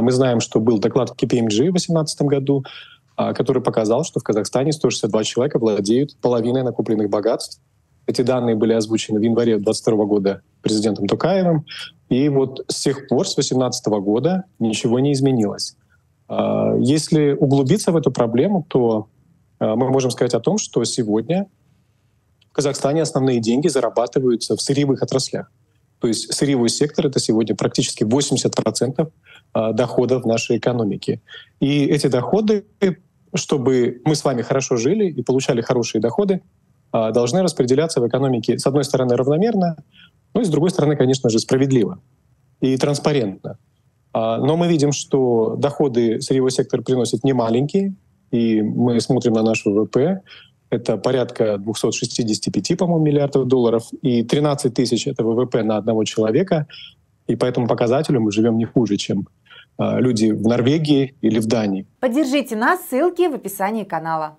Мы знаем, что был доклад KPMG в 2018 году, который показал, что в Казахстане 162 человека владеют половиной накопленных богатств. Эти данные были озвучены в январе 2022 года президентом Токаевым. И вот с тех пор, с 2018 года, ничего не изменилось. Если углубиться в эту проблему, то мы можем сказать о том, что сегодня в Казахстане основные деньги зарабатываются в сырьевых отраслях. То есть сырьевой сектор — это сегодня практически 80% доходов нашей экономики. И эти доходы, чтобы мы с вами хорошо жили и получали хорошие доходы, должны распределяться в экономике, с одной стороны, равномерно, но и с другой стороны, конечно же, справедливо и транспарентно. Но мы видим, что доходы сырьевой сектор приносит немаленькие, и мы смотрим на наш ВВП, это порядка 265, по-моему, миллиардов долларов, и 13 тысяч — это ВВП на одного человека, и по этому показателю мы живем не хуже, чем люди в Норвегии или в Дании. Поддержите нас, ссылки в описании канала.